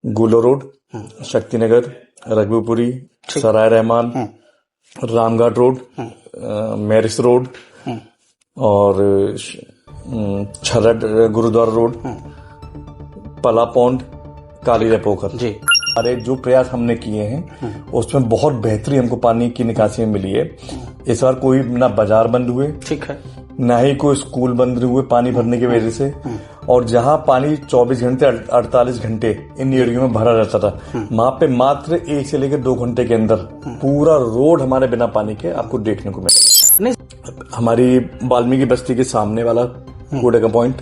गुलो road, Shaktinagar, रघुपुरी, सराय Rahman, Ramghat road, मैरिस road और छरड gurdwara road, पला pond, कालीरा पोखर जी। अरे जो प्रयास हमने किए हैं उसमें बहुत बेहतरी हमको पानी की निकासी में मिली है। इस बार कोई ना बाजार बंद हुए, ठीक है, ना ही कोई स्कूल बंद हुए पानी भरने की वजह से। और जहां पानी 24 घंटे 48 घंटे इन एरियो में भरा रहता था, वहां पे मात्र 1 से लेकर 2 घंटे के अंदर पूरा रोड हमारे बिना पानी के आपको देखने को मिलेगा। हमारी वाल्मीकि बस्ती के सामने वाला कूड़े का पॉइंट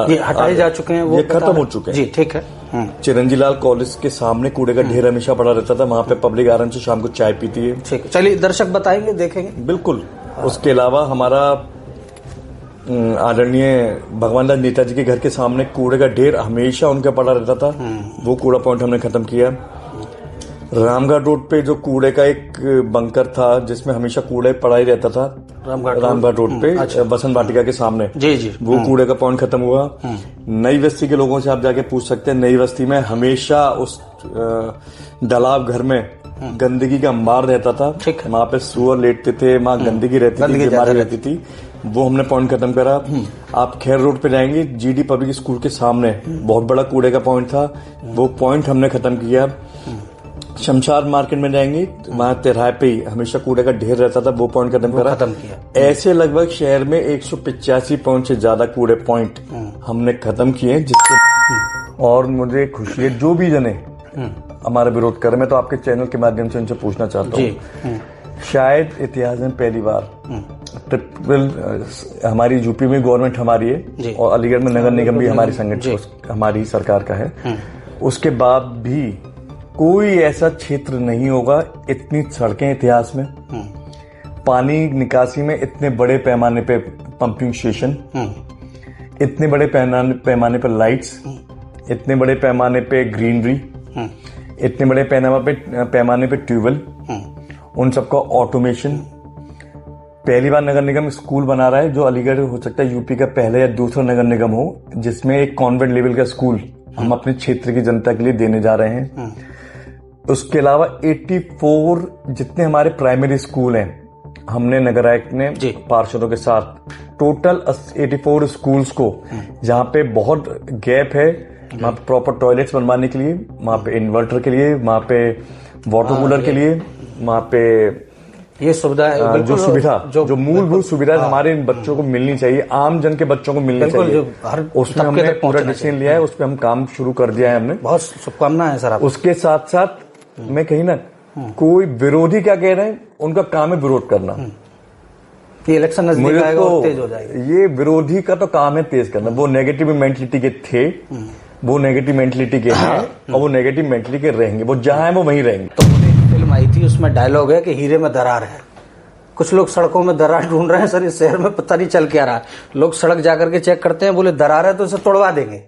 ये हटाए जा चुके हैं, वो ये खत्म हो चुके हैं जी, ठीक है। चिरंजी लाल कॉलेज के सामने कूड़े का ढेर हमेशा पड़ा रहता था, वहां पे पब्लिक आराम से शाम को चाय पीती है। ठीक है, चलिए दर्शक बताएंगे, देखेंगे। बिल्कुल। उसके अलावा हमारा आदरणीय भगवान दास नेताजी के घर के सामने कूड़े का ढेर हमेशा उनका पड़ा रहता था, वो कूड़ा पॉइंट हमने खत्म किया। रामघाट रोड पे जो कूड़े का एक बंकर था जिसमें हमेशा कूड़े पड़ा ही रहता था, रामघाट रोड पे अच्छा। बसंत वाटिका के सामने जी जी, वो कूड़े का पॉइंट खत्म हुआ। नई बस्ती के लोगों से आप जाके पूछ सकते हैं, नई बस्ती में हमेशा उस दलाव घर में गंदगी का अंबार रहता था, वहां पे सुअर लेटते थे, वहां गंदगी रहती थी, बीमारी रहती थी, वो हमने पॉइंट खत्म करा। आप खैर रोड पे जाएंगे, जीडी पब्लिक स्कूल के सामने बहुत बड़ा कूड़े का पॉइंट था, वो पॉइंट हमने खत्म किया। शमशाद मार्केट में जाएंगे, वहां तिराहे पे ही हमेशा कूड़े का ढेर रहता था, वो पॉइंट खत्म किया। ऐसे लगभग शहर में 185 पॉइंट से ज्यादा कूड़े पॉइंट हमने खत्म किए, जिसके और मुझे खुशी है जो भी जने हमारा विरोध कर रहे। मैं तो आपके चैनल के माध्यम से उनसे पूछना चाहता हूँ, शायद इतिहास में पहली बार ट्रिपल हमारी यूपी में गवर्नमेंट हमारी है और अलीगढ़ में नगर निगम भी हमारी संगठन हमारी सरकार का है, उसके बाद भी कोई ऐसा क्षेत्र नहीं होगा, इतनी सड़कें इतिहास में, पानी निकासी में इतने बड़े पैमाने पे पंपिंग स्टेशन, इतने बड़े पैमाने पर लाइट्स, इतने बड़े पैमाने पे ग्रीनरी, इतने बड़े पैमाने पे ट्यूबवेल, उन सबका ऑटोमेशन। पहली बार नगर निगम स्कूल बना रहा है, जो अलीगढ़ हो सकता है यूपी का पहला या दूसरा नगर निगम हो जिसमें एक कॉन्वेंट लेवल का स्कूल हम अपने क्षेत्र की जनता के लिए देने जा रहे हैं। उसके अलावा 84 जितने हमारे प्राइमरी स्कूल हैं, हमने नगर आयुक्त ने पार्षदों के साथ टोटल 84 स्कूल्स को, जहां पे बहुत गैप है, वहां पे प्रॉपर टॉयलेट्स बनवाने के लिए, वहां पे इन्वर्टर के लिए, वहां पे वाटर कूलर के लिए, वहां पे ये सुविधा जो मूलभूत सुविधा हमारे बच्चों को मिलनी चाहिए, आम जन के बच्चों को मिलनी चाहिए, उसमें हमने पूरा डिसीजन लिया है, उस पर हम काम शुरू कर दिया है हमने। बहुत शुभकामनाएं सर। उसके साथ साथ मैं कहीं ना कोई विरोधी क्या कह रहे हैं, उनका काम है विरोध करना। ये इलेक्शन नजदीक आएगा और तेज हो जाएगा। ये विरोधी का तो काम है तेज करना। वो नेगेटिव मेंटलिटी के थे, वो नेगेटिव मेंटलिटी के हैं और वो नेगेटिव मेंटलिटी के रहेंगे, वो जहां है वो वहीं रहेंगे। तो एक फिल्म आई थी, उसमें डायलॉग है कि हीरे में दरार है। कुछ लोग सड़कों में दरार ढूंढ रहे हैं सर, इस शहर में पता नहीं चल क्या रहा है। लोग सड़क जाकर के चेक करते हैं, बोले दरार है तो इसे तोड़वा देंगे।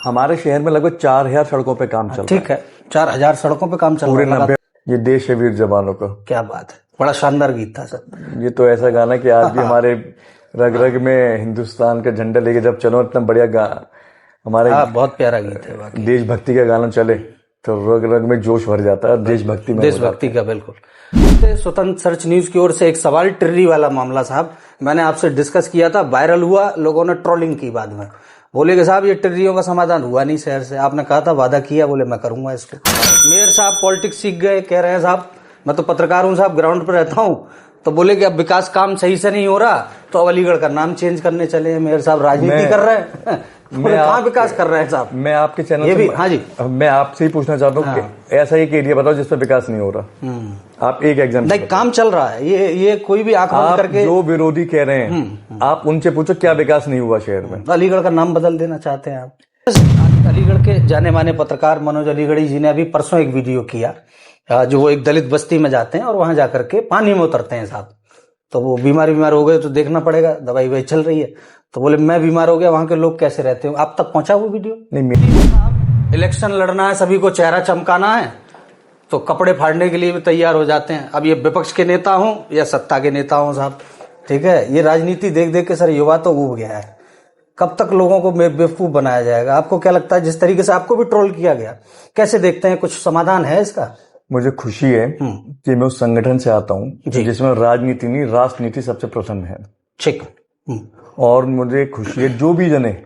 हमारे शहर में लगभग 4000 सड़कों पे काम चल रहा है। ठीक है, 4000 सड़कों पे काम चल रहा है। ये देश है वीर जवानों का। क्या बात है, बड़ा शानदार गीत था सर। ये तो ऐसा गाना कि आज भी हमारे रग रग में हिंदुस्तान का झंडा लेके जब चलो, इतना बढ़िया हमारे बहुत प्यारा गीत है। देशभक्ति का गाना चले तो रग रग में जोश भर जाता है, देशभक्ति का। बिल्कुल। स्वतंत्र सर्च न्यूज की ओर से एक सवाल, टिर्री वाला मामला साहब, मैंने आपसे डिस्कस किया था, वायरल हुआ, लोगों ने ट्रोलिंग की बाद में, बोले कि साहब ये टिर्रियों का समाधान हुआ नहीं शहर से। आपने कहा था, वादा किया, बोले मैं करूंगा इसको। मेयर साहब पॉलिटिक्स सीख गए, कह रहे हैं साहब मैं तो पत्रकार हूं साहब, ग्राउंड पर रहता हूं, तो बोले कि अब विकास काम सही से नहीं हो रहा तो अब अलीगढ़ का नाम चेंज करने चले हैं। मेयर साहब राजनीति कर रहे हैं, कहाँ विकास कर रहे हैं साहब? मैं आपके चैनल ये भी, हाँ जी, मैं आपसे ही पूछना चाहता हूँ कि ऐसा एक एरिया बताओ जिस पर विकास नहीं हो रहा। आप एक एग्जाम्पल। नहीं, काम चल रहा है, ये कोई भी आंख बंद करके। जो विरोधी कह रहे हैं, आप उनसे पूछो क्या विकास नहीं हुआ शहर में। अलीगढ़ का नाम बदल देना चाहते हैं आप। अलीगढ़ के जाने माने पत्रकार मनोज अलीगढ़ी जी ने अभी परसों एक वीडियो किया, जो वो एक दलित बस्ती में जाते हैं और वहां जाकर के पानी में उतरते हैं साहब। तो वो बीमार हो गए तो देखना पड़ेगा, दवाई वही चल रही है, तो बोले मैं बीमार हो गया, वहां के लोग कैसे रहते हो? आप तक पहुंचा वो वीडियो? नहीं। इलेक्शन लड़ना है, सभी को चेहरा चमकाना है, तो कपड़े फाड़ने के लिए भी तैयार हो जाते हैं। अब ये विपक्ष के नेता हों या सत्ता के नेता हों साहब, ठीक है, ये राजनीति देख देख के सर युवा तो उब गया है। कब तक लोगों को बेवकूफ बनाया जाएगा? आपको क्या लगता है, जिस तरीके से आपको भी ट्रोल किया गया, कैसे देखते हैं? कुछ समाधान है इसका? मुझे खुशी है कि मैं उस संगठन से आता हूँ जिसमें राजनीति नहीं, राष्ट्रनीति सबसे प्रथम है। ठीक। और मुझे खुशी है जो भी जने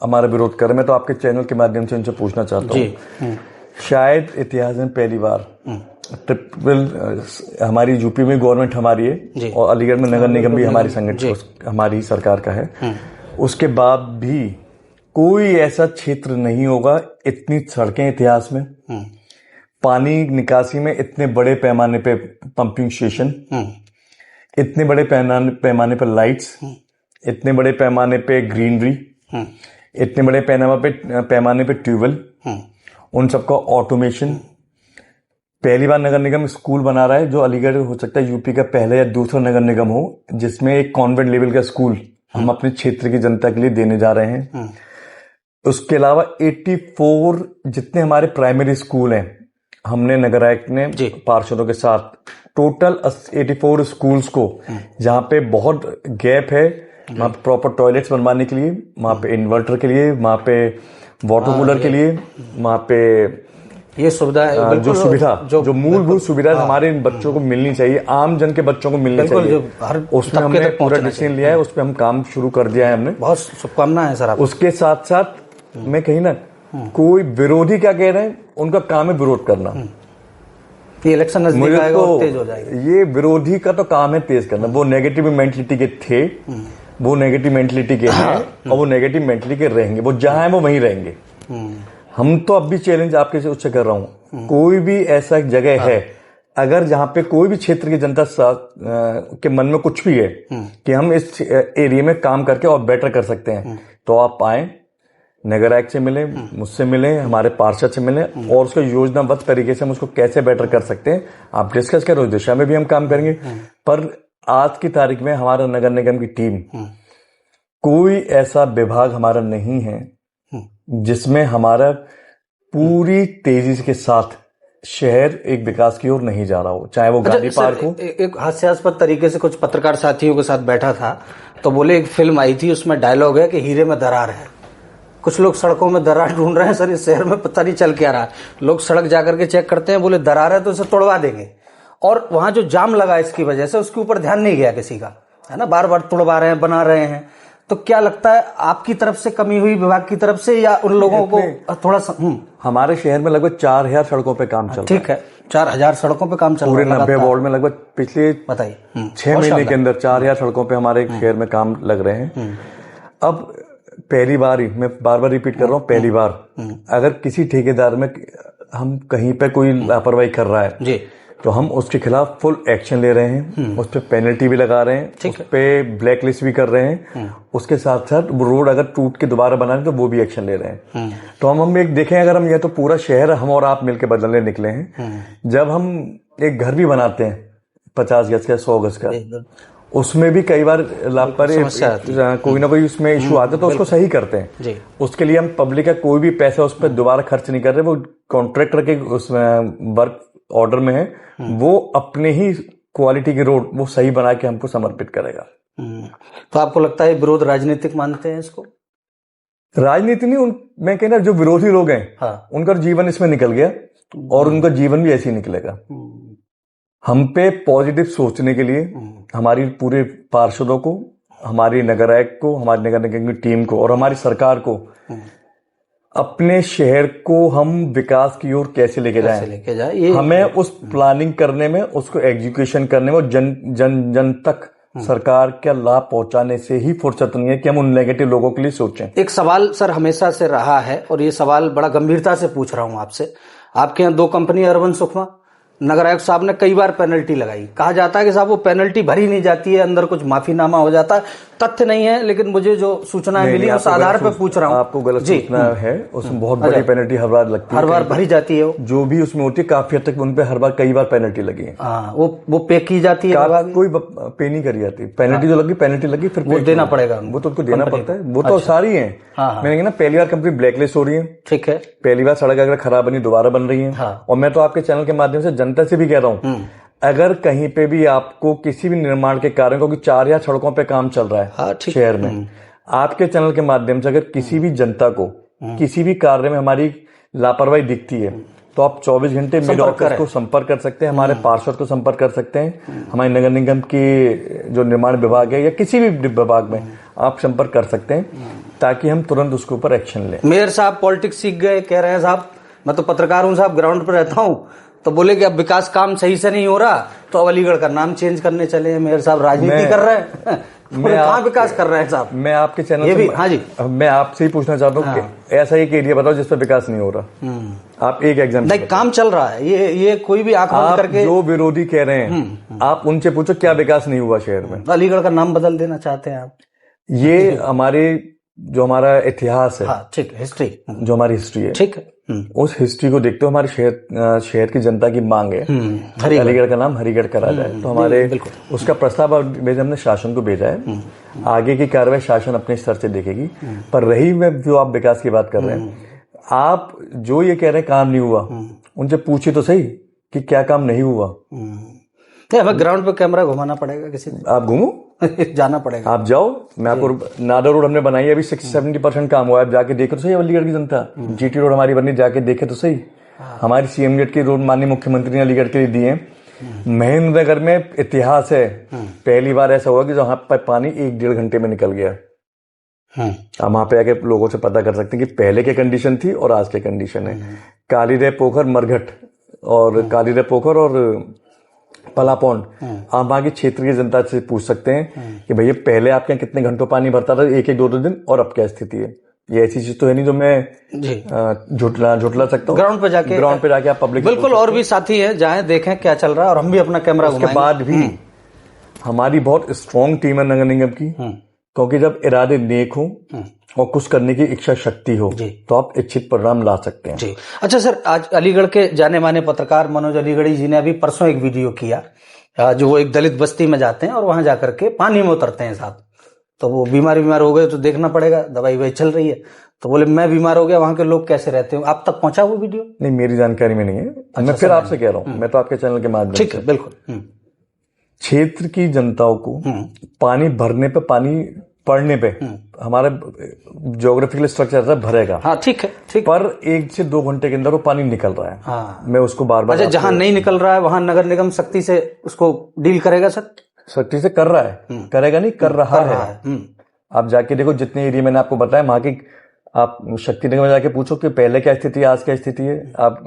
हमारा विरोध कर रहे, मैं तो आपके चैनल के माध्यम से उनसे पूछना चाहता हूँ, शायद इतिहास में पहली बार हमारी यूपी में गवर्नमेंट हमारी है और अलीगढ़ में नगर निगम भी हमारी संगठन हमारी सरकार का है, उसके बाद भी कोई ऐसा क्षेत्र नहीं होगा, इतनी सड़कें इतिहास में, पानी निकासी में इतने बड़े पैमाने पे पंपिंग स्टेशन, इतने बड़े पैमाने पर लाइट्स, इतने बड़े पैमाने पे ग्रीनरी, इतने बड़े पैमाने पे ट्यूबवेल, उन सबका ऑटोमेशन। पहली बार नगर निगम स्कूल बना रहा है जो अलीगढ़ हो सकता है यूपी का पहला या दूसरा नगर निगम हो जिसमें एक कॉन्वेंट लेवल का स्कूल हम अपने क्षेत्र की जनता के लिए देने जा रहे हैं। उसके अलावा 84 जितने हमारे प्राइमरी स्कूल हैं, हमने नगर आयुक्त ने पार्षदों के साथ टोटल 84 स्कूल्स को, जहां पे बहुत गैप है, वहां पे प्रॉपर टॉयलेट्स बनवाने के लिए, वहां पे इन्वर्टर के लिए, वहां पे वाटर कूलर के लिए, वहां पे ये सुविधा जो सुविधा जो मूलभूत सुविधा हमारे बच्चों को मिलनी चाहिए, आम जन के बच्चों को मिलनी चाहिए, उसमें हमने पूरा डिसीजन लिया है, उस पर हम काम शुरू कर दिया है हमने। बहुत शुभकामनाएं सर आपको। उसके साथ साथ मैं कहीं ना कोई विरोधी क्या कह रहे हैं, उनका काम है विरोध करना। ये इलेक्शन नजदीक आएगा और तेज हो जाएगा। ये विरोधी का तो काम है तेज करना। वो नेगेटिव मेंटलिटी के थे, वो नेगेटिव मेंटलिटी के हैं और वो नेगेटिव मेंटलिटी के रहेंगे। वो जहां है वो वहीं रहेंगे। हम तो अब भी चैलेंज आपके से उससे कर रहा हूं, कोई भी ऐसा जगह है अगर जहां पे कोई भी क्षेत्र की जनता के मन में कुछ भी है कि हम इस एरिया में काम करके और बेटर कर सकते हैं, तो आप आए, नगर आयुक्त से मिले, मुझसे मिले, हमारे पार्षद से मिले और उसको योजनाबद्ध तरीके से हम उसको कैसे बेटर कर सकते हैं आप डिस्कस करें, उस दिशा में भी हम काम करेंगे। पर आज की तारीख में हमारा नगर निगम की टीम, कोई ऐसा विभाग हमारा नहीं है जिसमें हमारा पूरी तेजी के साथ शहर एक विकास की ओर नहीं जा रहा हो, चाहे वो गांधी पार्क हो। एक हास्यास्पद तरीके से कुछ पत्रकार साथियों के साथ बैठा था तो बोले एक फिल्म आई थी उसमें डायलॉग है कि हीरे में दरार है। कुछ लोग सड़कों में दरार ढूंढ रहे हैं सर, इस शहर में पता नहीं चल क्या रहा है। लोग सड़क जाकर के चेक करते हैं, बोले दरार है तो इसे तोड़वा देंगे, और वहां जो जाम लगा इसकी वजह से उसके ऊपर ध्यान नहीं गया किसी का, है ना। बार बार तोड़वा रहे हैं, बना रहे हैं। तो क्या लगता है आपकी तरफ से कमी हुई, विभाग की तरफ से, या उन लोगों को थोड़ा सा? हमारे शहर में लगभग 4000 सड़कों पे काम चल रहा है। ठीक है, 4000 सड़कों पे काम चल रहा है पूरे 90 वार्ड में। लगभग पिछले बताइए 6 महीने के अंदर 4000 सड़कों पे हमारे शहर में काम लग रहे हैं। अब पहली बार ही, मैं बार बार रिपीट कर रहा हूँ, पहली बार अगर किसी ठेकेदार में हम कहीं पे कोई लापरवाही कर रहा है जी, तो हम उसके खिलाफ फुल एक्शन ले रहे हैं, उस पर पेनल्टी भी लगा रहे हैं, उस पे ब्लैक लिस्ट भी कर रहे हैं। उसके साथ साथ रोड अगर टूट के दोबारा बनाए तो वो भी एक्शन ले रहे हैं। तो हम एक देखें, अगर हम ये तो पूरा शहर हम और आप मिलकर बदलने निकले हैं। जब हम एक घर भी बनाते हैं 50 गज का, 100 गज का, उसमें भी कई बार लापरवाही, कोई ना कोई उसमें इशू आता है तो उसको सही करते हैं। उसके लिए हम पब्लिक का कोई भी पैसा उस पर दोबारा खर्च नहीं कर रहे। वो कॉन्ट्रैक्टर के उसमें वर्क ऑर्डर में है, वो अपने ही क्वालिटी की रोड वो सही बना के हमको समर्पित करेगा। तो आपको लगता है विरोध राजनीतिक मानते हैं इसको? राजनीति नहीं, मैं कहना जो विरोधी लोग हैं उनका जीवन इसमें निकल गया और उनका जीवन भी ऐसे ही निकलेगा। हम पे पॉजिटिव सोचने के लिए हमारी पूरे पार्षदों को, हमारी नगर आयुक्त को, हमारी नगर निगम की टीम को और हमारी सरकार को, अपने शहर को हम विकास की ओर कैसे लेके जाएं, हमें उस प्लानिंग करने में, उसको एग्जीक्यूशन करने में, जन तक सरकार का लाभ पहुंचाने से ही फुर्सत नहीं है कि हम उन नेगेटिव लोगों के लिए सोचें। एक सवाल सर हमेशा से रहा है और ये सवाल बड़ा गंभीरता से पूछ रहा हूं आपसे। आपके यहाँ 2 कंपनी अर्बन सुकमा, नगर आयुक्त साहब ने कई बार पेनल्टी लगाई। कहा जाता है कि साहब वो पेनल्टी भरी नहीं जाती है, अंदर कुछ माफीनामा हो जाता है। तथ्य नहीं है, लेकिन मुझे जो सूचनाएं मिली उस आधार पर पूछ रहा हूँ। आपको गलत सूचना है, उसमें बहुत बड़ी पेनल्टी हर बार लगती है, हर बार भरी जाती है। जो भी उसमें होती है काफी हद तक उन पे हर बार कई बार पेनल्टी लगी है। वो पे की जाती है, कोई पे नहीं करी जाती। पेनल्टी जो लगी, पेनल्टी लगी, फिर वो देना पड़ेगा, वो तो उनको देना पड़ता है। वो तो सारी है। मैंने ना पहली बार कंपनी ब्लैकलिस्ट हो रही है, ठीक है, पहली बार सड़क अगर खराब बनी दोबारा बन रही है। और मैं तो आपके चैनल के माध्यम से जनता से भी कह रहा हूँ, अगर कहीं पे भी आपको किसी भी निर्माण के कार्य, क्योंकि 4000 सड़कों पे काम चल रहा है शहर में, आपके चैनल के माध्यम से अगर किसी भी जनता को किसी भी कार्य में हमारी लापरवाही दिखती है तो आप 24 घंटे मिड ऑफिस को संपर्क कर सकते हैं, हमारे पार्षद को संपर्क कर सकते हैं, हमारे नगर निगम की जो निर्माण विभाग है या किसी भी विभाग में आप संपर्क कर सकते हैं ताकि हम तुरंत उसके ऊपर एक्शन लें। मेयर साहब पॉलिटिक्स सीख गए कह रहे हैं साहब, मैं तो पत्रकार हूँ साहब, ग्राउंड पर रहता हूँ, तो बोले कि अब विकास काम सही से नहीं हो रहा तो अब अलीगढ़ का नाम चेंज करने चले हैं। मेयर साहब राजनीति कर रहे हैं मैं कहाँ विकास कर रहे हैं साहब? मैं आपके चैनल ये भी, हाँ जी, मैं आपसे ही पूछना चाहता हूँ कि ऐसा एक एरिया बताओ जिस पर विकास नहीं हो रहा। आप एक एग्जाम्पल। नहीं, काम चल रहा है, ये कोई भी आंख बंद करके। जो विरोधी कह रहे हैं आप उनसे पूछो क्या विकास नहीं हुआ शहर में। अलीगढ़ का नाम बदल देना चाहते हैं आप? ये हमारा इतिहास है, ठीक, हिस्ट्री, जो हमारी हिस्ट्री है, ठीक है, उस हिस्ट्री को देखते हुए हमारे शहर की जनता की मांग है अलीगढ़ का नाम हरिगढ़ करा जाए। तो हमारे उसका प्रस्ताव हमने शासन को भेजा है। आगे की कार्रवाई शासन अपने स्तर से देखेगी। पर रही में जो आप विकास की बात कर रहे हैं, आप जो ये कह रहे हैं काम नहीं हुआ, उनसे पूछिए तो सही कि क्या काम नहीं हुआ। हमें ग्राउंड पे कैमरा घुमाना पड़ेगा किसी दिन। आप घूमो जाना पड़ेगा, आप जाओ। मैं आपको नादर रोड हमने बनाई है, अभी 60-70% काम हुआ है। आप जाके देखो तो सही अलीगढ़ की जनता। जीटी रोड हमारी बनी, जाके देखे तो सही। हमारी सीएम गेट की रोड माननीय मुख्यमंत्री ने अलीगढ़ के लिए दी है। महेंद्र नगर में इतिहास है, पहली बार ऐसा हुआ कि जहां पर पानी 1-1.5 घंटे में निकल गया। आप वहां पे आके लोगों से पता कर सकते हैं कि पहले की कंडीशन थी और आज की कंडीशन है। कालीरे पोखर मरघट और कालीरे पोखर और पलापौंड, आप वहां की क्षेत्र की जनता से पूछ सकते हैं कि भैया पहले आपके यहाँ कितने घंटों पानी भरता था, 1-2 दिन, और अब क्या स्थिति है। ये ऐसी चीज तो है नहीं जो मैं झुटला सकता हूँ। ग्राउंड पे जाके आप पब्लिक बिल्कुल, और भी साथी है, जाएं देखें क्या चल रहा है, और हम भी अपना कैमरा घुमाएंगे। उसके बाद भी हमारी बहुत स्ट्रॉन्ग टीम है नगर निगम की, क्योंकि जब इरादे नेक हो और कुछ करने की इच्छा शक्ति हो तो आप इच्छित परिणाम ला सकते हैं जी। अच्छा सर, आज अलीगढ़ के जाने माने पत्रकार मनोज अलीगढ़ी जी ने अभी परसों एक वीडियो किया, जो वो एक दलित बस्ती में जाते हैं और वहां जाकर के पानी में उतरते हैं साहब। तो वो बीमार हो गए तो देखना पड़ेगा, दवाई वही चल रही है। तो बोले मैं बीमार हो गया, वहां के लोग कैसे रहते हो? आप तक पहुंचा वो वीडियो? नहीं, मेरी जानकारी में नहीं है। मैं फिर आपसे कह रहा हूँ, मैं तो आपके चैनल के माध्यम से। ठीक है, बिल्कुल। क्षेत्र की जनताओं को पानी भरने पे, पानी पड़ने पे हमारा ज्योग्राफिकल स्ट्रक्चर भरेगा। हाँ, ठीक है, ठीक। पर 1 से 2 घंटे के अंदर वो पानी निकल रहा है। हाँ। मैं उसको बार-बार। अच्छा, जहां नहीं निकल रहा है वहां नगर निगम सख्ती से उसको डील करेगा सर? सख्ती से कर रहा है, करेगा नहीं, कर रहा है। आप जाके देखो, जितने एरिया मैंने आपको बताया वहां की, आप शक्ति नगर में जाके पूछो कि पहले क्या स्थिति है, आज क्या स्थिति है। आप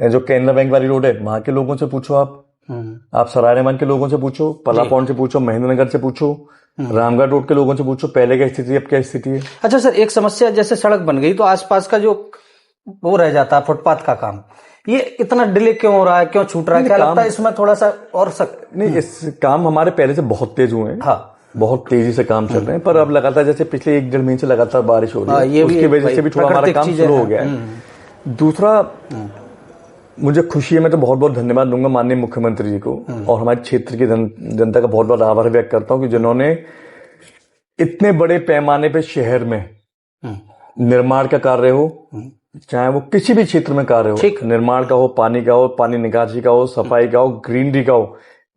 जो केनरा बैंक वाली रोड है वहां के लोगों से पूछो, आप सराय रहमान के लोगों से पूछो, पलापौंड से पूछो, महेंद्र नगर से पूछो, रामगढ़ रोड के लोगों से पूछो, पहले क्या स्थिति है, अब क्या स्थिति है। अच्छा सर, एक समस्या, जैसे सड़क बन गई तो आसपास का जो वो रह जाता है फुटपाथ का काम, ये इतना डिले क्यों हो रहा है, क्यों छूट रहा है? क्या लगता है इसमें थोड़ा सा और नहीं, इस काम हमारे पहले से बहुत तेज हुए हैं। हाँ, बहुत तेजी से काम चल रहे हैं। पर अब लगातार, जैसे पिछले 1-1.5 महीने से लगातार बारिश हो रही है, उसकी वजह से भी थोड़ा हमारा काम स्लो हो गया है। दूसरा, मुझे खुशी है, मैं तो बहुत बहुत धन्यवाद दूंगा माननीय मुख्यमंत्री जी को और हमारे क्षेत्र की जनता का बहुत बहुत आभार व्यक्त करता हूं कि जिन्होंने इतने बड़े पैमाने पे शहर में निर्माण का कार्य हो, चाहे वो किसी भी क्षेत्र में कार्य हो, निर्माण का हो, पानी का हो, पानी निकासी का हो, सफाई का हो, ग्रीनरी का हो,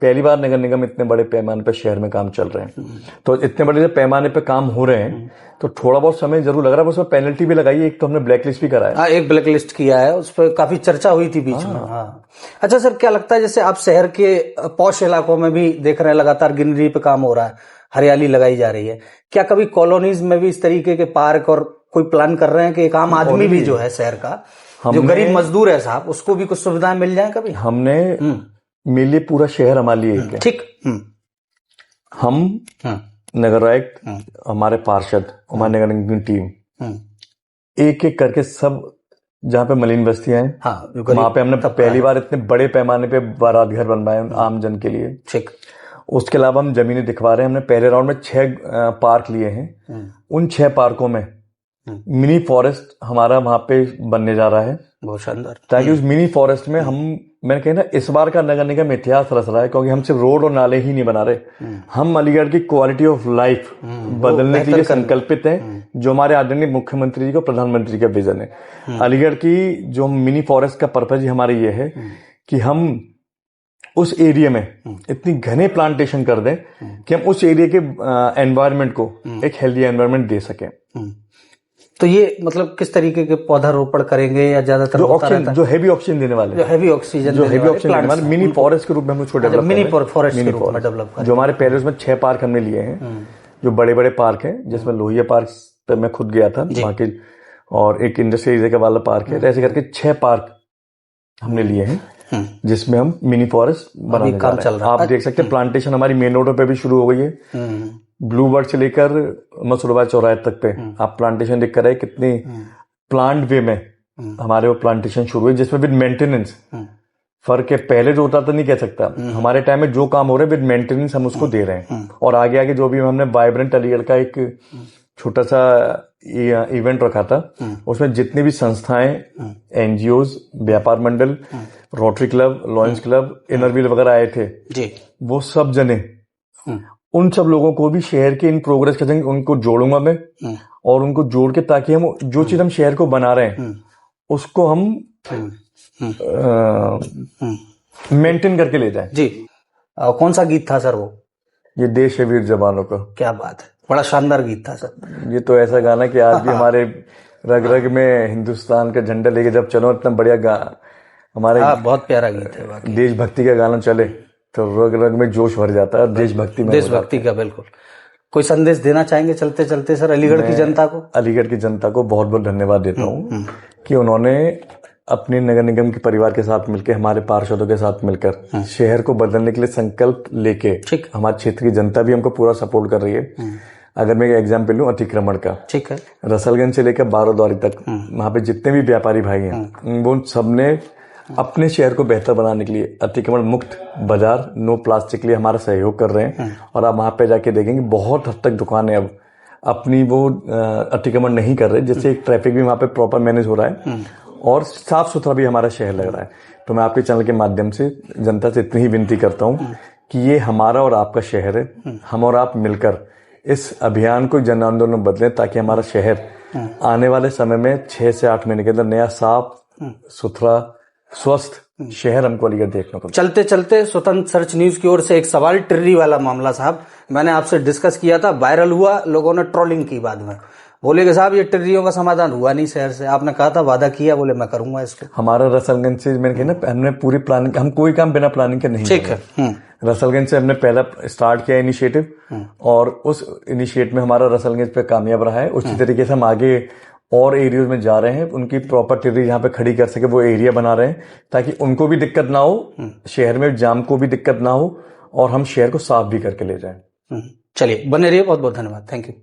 पहली बार नगर निगम इतने बड़े पैमाने पे शहर में काम चल रहे हैं। तो इतने बड़े पैमाने पे काम हो रहे हैं तो थोड़ा बहुत समय जरूर लग रहा है। उसमें पेनल्टी भी लगाई है, एक तो हमने ब्लैक लिस्ट भी कराया। हाँ, एक ब्लैक लिस्ट किया है, उस पर काफी चर्चा हुई थी बीच में। हाँ। अच्छा सर, क्या लगता है, जैसे आप शहर के पॉश इलाकों में भी देख रहे हैं लगातार ग्रीनरी पे काम हो रहा है, हरियाली लगाई जा रही है, क्या कभी कॉलोनीज में भी इस तरीके के पार्क और कोई प्लान कर रहे हैं कि एक आम आदमी भी जो है शहर का, जो गरीब मजदूर है साहब, उसको भी कुछ सुविधाएं मिल जाए? कभी हमने मिले पूरा शहर हमारे लिए है। ठीक। हम नगर आयुक्त, हमारे पार्षद, हमारे नगर निगम की टीम एक एक करके सब जहाँ पे मलिन बस्तियां हैं, वहां पे हमने पहली बार इतने बड़े पैमाने पे बारात घर बनवाए आम जन के लिए। ठीक। उसके अलावा हम जमीनें दिखवा रहे हैं। हमने पहले राउंड में 6 पार्क लिए हैं। उन 6 पार्कों में मिनी फॉरेस्ट हमारा वहां पे बनने जा रहा है। बहुत शानदार। ताकि उस मिनी फॉरेस्ट में मैंने कहा ना, इस बार का नगर निगम इतिहास रच रहा है, क्योंकि हम सिर्फ रोड और नाले ही नहीं बना रहे, हम अलीगढ़ की क्वालिटी ऑफ लाइफ बदलने के लिए संकल्पित हैं, जो हमारे आदरणीय मुख्यमंत्री जी को, प्रधानमंत्री का विजन है। अलीगढ़ की जो मिनी फॉरेस्ट का पर्पज ही हमारा ये है कि हम उस एरिया में इतनी घने प्लांटेशन कर दें कि हम उस एरिया के एनवायरनमेंट को एक हेल्दी एनवायरनमेंट दे सकें। तो ये मतलब किस तरीके के पौधारोपण करेंगे या ज्यादातर जो हैवी ऑक्सीजन देने वाले, जो हैवी ऑक्सीजन देने वाले मिनी फॉरेस्ट के रूप में हम उसको डेवलप मिनी फॉरेस्ट के रूप में डेवलप जो हमारे पहले उसमें 6 पार्क हमने लिए हैं, जो बड़े बड़े पार्क हैं, जिसमें लोहिया पार्क पे मैं खुद गया था वहाँ के, और एक इंडस्ट्रियल एरिया वाला पार्क है, ऐसे करके 6 पार्क हमने लिए हैं जिसमें हम मिनी फॉरेस्ट बनाने जा रहे हैं। आप देख सकते हैं प्लांटेशन हमारी मेन रोडों पे भी शुरू हो गई है। ब्लू बर्ड से लेकर मसूरबा चौराहे तक पे आप प्लांटेशन देख कर आए, कितनी प्लांट वे में हमारे वो प्लांटेशन शुरू हुई, जिसमें विद मेंटेनेंस फर्क है। पहले जो होता था नहीं कह सकता, हमारे टाइम में जो काम हो रहा है विद मेंटेनेंस हम उसको दे रहे हैं। और आगे आगे जो भी हमने वाइब्रेंट अलीगढ़ का एक छोटा सा इवेंट रखा था, उसमें जितनी भी संस्थाएं, एनजीओज, व्यापार मंडल, Rotary Club, Lions Club, Inner Wheel वगैरह आए थे जी, वो सब जने, उन सब लोगों को भी शहर के इन प्रोग्रेस के संग उनको जोड़ूंगा मैं, और उनको जोड़ के ताकि हम जो चीज हम शहर को बना रहे हैं उसको हम मेंटेन करके ले जाएं। जी, कौन सा गीत था सर वो? ये देश है वीर जवानों का। क्या बात है, बड़ा शानदार गीत था सर। ये तो ऐसा गाना कि आज भी हमारे रग रग में हिंदुस्तान का झंडा लेके जब चलो, इतना बढ़िया हमारे बहुत प्यारा गीत है। देशभक्ति का गाना चले तो रग रग में जोश भर जाता है, देशभक्ति का। बिल्कुल। कोई संदेश देना चाहेंगे चलते चलते सर अलीगढ़ की जनता को? अलीगढ़ की जनता को बहुत बहुत धन्यवाद देता हूँ कि उन्होंने अपने नगर निगम के परिवार के साथ मिलकर, हमारे पार्षदों के साथ मिलकर शहर को बदलने के लिए संकल्प लेके, हमारे क्षेत्र की जनता भी हमको पूरा सपोर्ट कर रही है। अगर मैं एग्जाम्पल लूं अतिक्रमण का, ठीक है, रसलगंज से लेकर बारोद्वारी तक वहां पे जितने भी व्यापारी भाई हैं, वो सबने अपने शहर को बेहतर बनाने के लिए अतिक्रमण मुक्त बाजार, नो प्लास्टिक के लिए हमारा सहयोग कर रहे हैं। और आप वहां पे जाके देखेंगे बहुत हद तक दुकानें अब अपनी वो अतिक्रमण नहीं कर रहे, जिससे ट्रैफिक भी वहां पे प्रॉपर मैनेज हो रहा है और साफ सुथरा भी हमारा शहर लग रहा है। तो मैं आपके चैनल के माध्यम से जनता से इतनी ही विनती करता हूँ कि ये हमारा और आपका शहर है, हम और आप मिलकर इस अभियान को जन आंदोलन में बदलें, ताकि हमारा शहर आने वाले समय में 6 से 8 महीने के अंदर नया साफ सुथरा स्वस्थ शहर हमको अलीगढ़ देखने को। चलते चलते स्वतंत्र सर्च न्यूज की ओर से एक सवाल, टिर्री वाला मामला साहब मैंने आपसे डिस्कस किया था, वायरल हुआ, लोगों ने ट्रोलिंग की बाद में, बोले कि साहब ये टिर्रियों का समाधान हुआ नहीं शहर से। आपने कहा था, वादा किया, बोले मैं करूंगा इसको। हमारा रसलगंज से मैंने कहा ना, हमने पूरी प्लानिंग, हम कोई काम बिना प्लानिंग के नहीं, ठीक है। रसलगंज से हमने पहला स्टार्ट किया इनिशिएटिव, और उस इनिशिएटिव में हमारा रसलगंज पे कामयाब रहा है। उसी तरीके से हम आगे और एरियाज में जा रहे हैं, उनकी प्रॉपर टिर्री जहाँ पे खड़ी कर सके वो एरिया बना रहे हैं, ताकि उनको भी दिक्कत ना हो, शहर में जाम को भी दिक्कत ना हो, और हम शहर को साफ भी करके ले जाएं। चलिए, बने रहिए, बहुत बहुत धन्यवाद, थैंक यू।